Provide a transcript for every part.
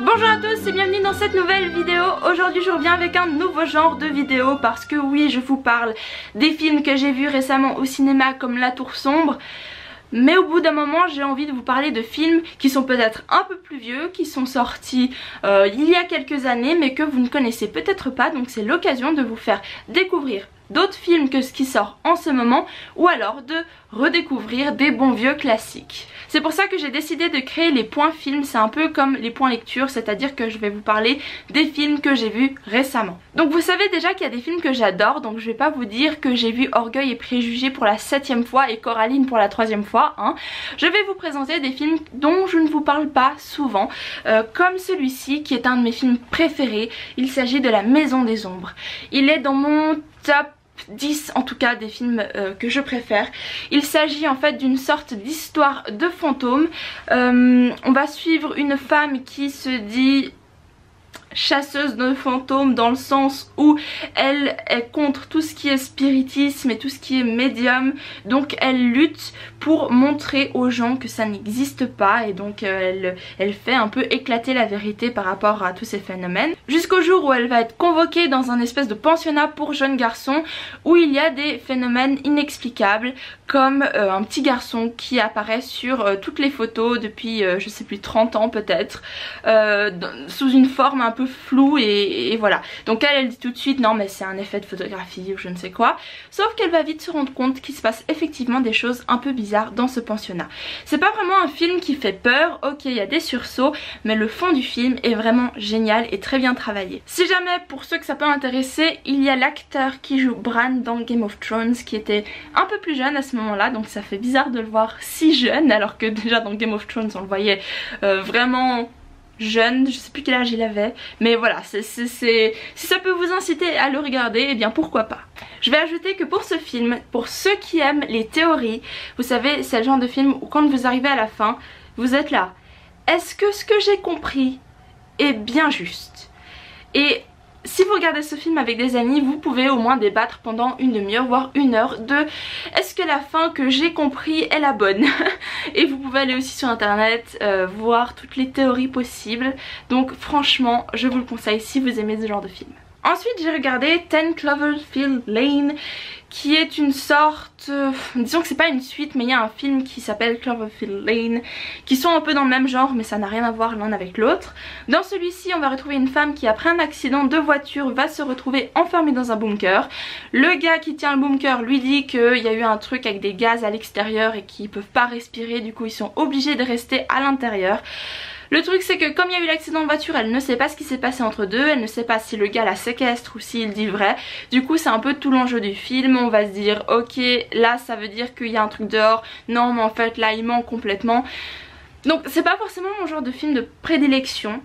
Bonjour à tous et bienvenue dans cette nouvelle vidéo. Aujourd'hui je reviens avec un nouveau genre de vidéo parce que oui, je vous parle des films que j'ai vus récemment au cinéma comme La Tour Sombre. Mais au bout d'un moment j'ai envie de vous parler de films qui sont peut-être un peu plus vieux, qui sont sortis il y a quelques années mais que vous ne connaissez peut-être pas. Donc c'est l'occasion de vous faire découvrir d'autres films que ce qui sort en ce moment, ou alors de redécouvrir des bons vieux classiques. C'est pour ça que j'ai décidé de créer les points films. C'est un peu comme les points lecture, c'est-à-dire que je vais vous parler des films que j'ai vus récemment. Donc vous savez déjà qu'il y a des films que j'adore, donc je vais pas vous dire que j'ai vu Orgueil et Préjugés pour la 7e fois et Coraline pour la 3e fois, hein. Je vais vous présenter des films dont je ne vous parle pas souvent, comme celui-ci qui est un de mes films préférés. Il s'agit de La Maison des Ombres. Il est dans mon top 10 en tout cas des films que je préfère. Il s'agit en fait d'une sorte d'histoire de fantôme. On va suivre une femme qui se dit chasseuse de fantômes dans le sens où elle est contre tout ce qui est spiritisme et tout ce qui est médium, donc elle lutte pour montrer aux gens que ça n'existe pas, et donc elle fait un peu éclater la vérité par rapport à tous ces phénomènes, jusqu'au jour où elle va être convoquée dans un espèce de pensionnat pour jeunes garçons où il y a des phénomènes inexplicables, comme un petit garçon qui apparaît sur toutes les photos depuis je sais plus 30 ans peut-être, sous une forme un peu floue et voilà. Donc elle dit tout de suite non mais c'est un effet de photographie ou je ne sais quoi, sauf qu'elle va vite se rendre compte qu'il se passe effectivement des choses un peu bizarres dans ce pensionnat. C'est pas vraiment un film qui fait peur, ok il y a des sursauts, mais le fond du film est vraiment génial et très bien travaillé. Si jamais pour ceux que ça peut intéresser, il y a l'acteur qui joue Bran dans Game of Thrones qui était un peu plus jeune à ce moment là, donc ça fait bizarre de le voir si jeune alors que déjà dans Game of Thrones on le voyait vraiment jeune, je sais plus quel âge il avait, mais voilà, si ça peut vous inciter à le regarder, eh bien pourquoi pas. Je vais ajouter que pour ce film, pour ceux qui aiment les théories, vous savez c'est le genre de film où quand vous arrivez à la fin, vous êtes là, est-ce que ce que j'ai compris est bien juste? Et si vous regardez ce film avec des amis, vous pouvez au moins débattre pendant une demi-heure voire une heure de est-ce que la fin que j'ai compris est la bonne. Et vous pouvez aller aussi sur internet voir toutes les théories possibles. Donc franchement je vous le conseille si vous aimez ce genre de film. Ensuite j'ai regardé 10 Cloverfield Lane, qui est une sorte, disons que c'est pas une suite mais il y a un film qui s'appelle Cloverfield Lane, qui sont un peu dans le même genre mais ça n'a rien à voir l'un avec l'autre. Dans celui-ci on va retrouver une femme qui après un accident de voiture va se retrouver enfermée dans un bunker. Le gars qui tient le bunker lui dit qu'il y a eu un truc avec des gaz à l'extérieur et qu'ils peuvent pas respirer, du coup ils sont obligés de rester à l'intérieur. Le truc c'est que comme il y a eu l'accident de voiture, elle ne sait pas ce qui s'est passé entre deux, elle ne sait pas si le gars la séquestre ou s'il dit vrai. Du coup c'est un peu tout l'enjeu du film, on va se dire ok là ça veut dire qu'il y a un truc dehors, non mais en fait là il ment complètement. Donc c'est pas forcément mon genre de film de prédilection,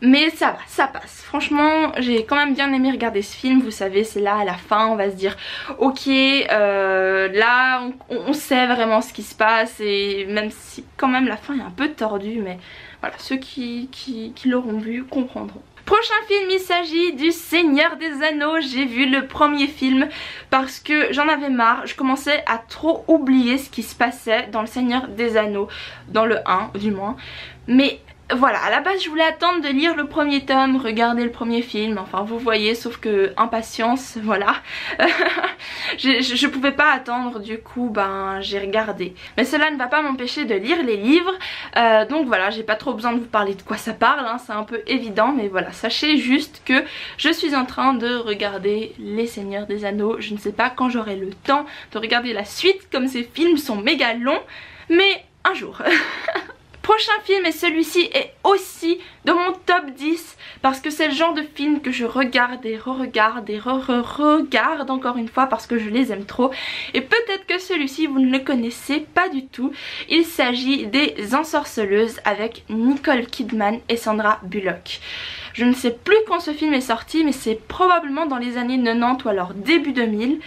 mais ça va, ça passe. Franchement j'ai quand même bien aimé regarder ce film. Vous savez c'est là à la fin on va se dire ok là on sait vraiment ce qui se passe, et même si quand même la fin est un peu tordue, mais voilà, ceux qui l'auront vu comprendront. Prochain film, il s'agit du Seigneur des Anneaux. J'ai vu le premier film parce que j'en avais marre, je commençais à trop oublier ce qui se passait dans le Seigneur des Anneaux, dans le 1 du moins, mais voilà, à la base je voulais attendre de lire le premier tome, regarder le premier film, enfin vous voyez, sauf que impatience, voilà. je pouvais pas attendre, du coup ben j'ai regardé. Mais cela ne va pas m'empêcher de lire les livres, donc voilà, j'ai pas trop besoin de vous parler de quoi ça parle, hein, c'est un peu évident, mais voilà, sachez juste que je suis en train de regarder Les Seigneurs des Anneaux. Je ne sais pas quand j'aurai le temps de regarder la suite, comme ces films sont méga longs, mais un jour. Prochain film, et celui-ci est aussi dans mon top 10 parce que c'est le genre de film que je regarde et re-regarde et re-regarde encore une fois parce que je les aime trop. Et peut-être que celui-ci vous ne le connaissez pas du tout. Il s'agit des Ensorceleuses avec Nicole Kidman et Sandra Bullock. Je ne sais plus quand ce film est sorti, mais c'est probablement dans les années 90 ou alors début 2000.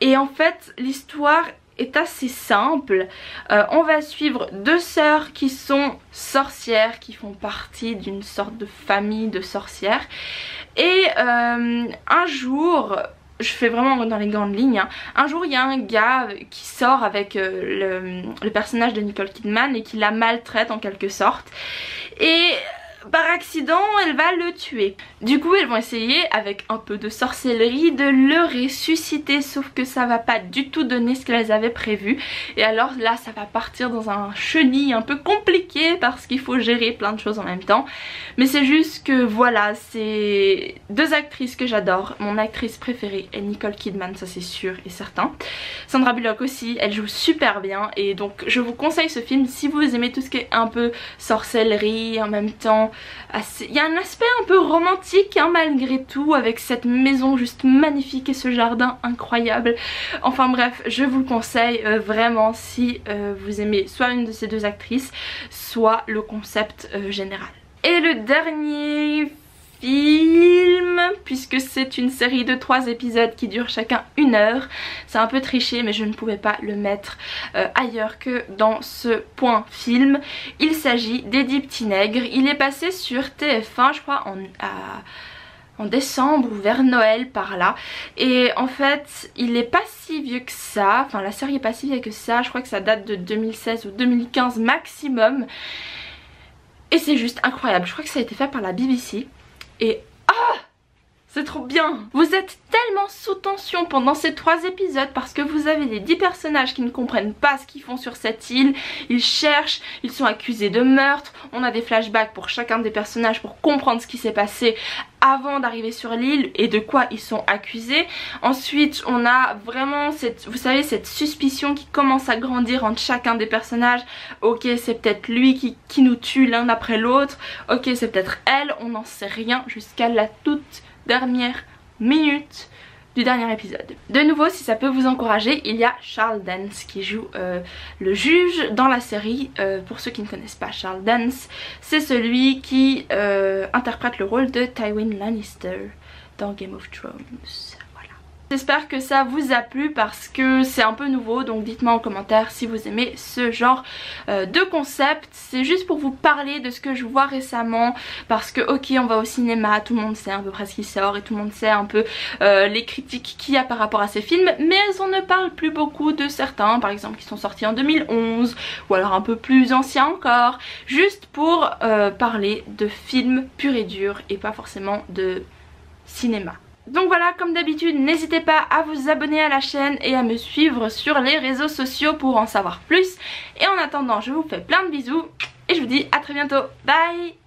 Et en fait l'histoire est assez simple. On va suivre deux sœurs qui sont sorcières, qui font partie d'une sorte de famille de sorcières, et un jour, je fais vraiment dans les grandes lignes, hein, un jour il y a un gars qui sort avec le personnage de Nicole Kidman et qui la maltraite en quelque sorte, et par accident elle va le tuer. Du coup elles vont essayer avec un peu de sorcellerie de le ressusciter, sauf que ça va pas du tout donner ce qu'elles avaient prévu. Et alors là ça va partir dans un chenil un peu compliqué parce qu'il faut gérer plein de choses en même temps. Mais c'est juste que voilà, c'est deux actrices que j'adore. Mon actrice préférée est Nicole Kidman, ça c'est sûr et certain. Sandra Bullock aussi, elle joue super bien. Et donc je vous conseille ce film si vous aimez tout ce qui est un peu sorcellerie en même temps. Il y a un aspect un peu romantique hein, malgré tout, avec cette maison juste magnifique et ce jardin incroyable. Enfin bref, je vous le conseille vraiment si vous aimez soit une de ces deux actrices, soit le concept général. Et le dernier film, puisque c'est une série de 3 épisodes qui durent chacun 1 heure, c'est un peu triché mais je ne pouvais pas le mettre ailleurs que dans ce point film. Il s'agit d'Eddie Petitnègre. Il est passé sur TF1 je crois en décembre ou vers Noël par là, et en fait il est pas si vieux que ça, enfin la série est pas si vieille que ça, je crois que ça date de 2016 ou 2015 maximum, et c'est juste incroyable. Je crois que ça a été fait par la BBC et c'est trop bien. Vous êtes tellement sous tension pendant ces 3 épisodes parce que vous avez les 10 personnages qui ne comprennent pas ce qu'ils font sur cette île. Ils cherchent, ils sont accusés de meurtre. On a des flashbacks pour chacun des personnages pour comprendre ce qui s'est passé avant d'arriver sur l'île et de quoi ils sont accusés. Ensuite on a vraiment cette, vous savez, cette suspicion qui commence à grandir entre chacun des personnages. Ok, c'est peut-être lui qui nous tue l'un après l'autre. Ok, c'est peut-être elle, on n'en sait rien jusqu'à la toute dernière minute du dernier épisode. De nouveau, si ça peut vous encourager, il y a Charles Dance qui joue le juge dans la série. Pour ceux qui ne connaissent pas Charles Dance, c'est celui qui interprète le rôle de Tywin Lannister dans Game of Thrones. J'espère que ça vous a plu parce que c'est un peu nouveau, donc dites-moi en commentaire si vous aimez ce genre de concept. C'est juste pour vous parler de ce que je vois récemment parce que ok, on va au cinéma, tout le monde sait à peu près ce qui sort et tout le monde sait un peu les critiques qu'il y a par rapport à ces films, mais on ne parle plus beaucoup de certains, par exemple qui sont sortis en 2011 ou alors un peu plus anciens encore, juste pour parler de films purs et durs et pas forcément de cinéma. Donc voilà, comme d'habitude, n'hésitez pas à vous abonner à la chaîne et à me suivre sur les réseaux sociaux pour en savoir plus. Et en attendant, je vous fais plein de bisous et je vous dis à très bientôt. Bye!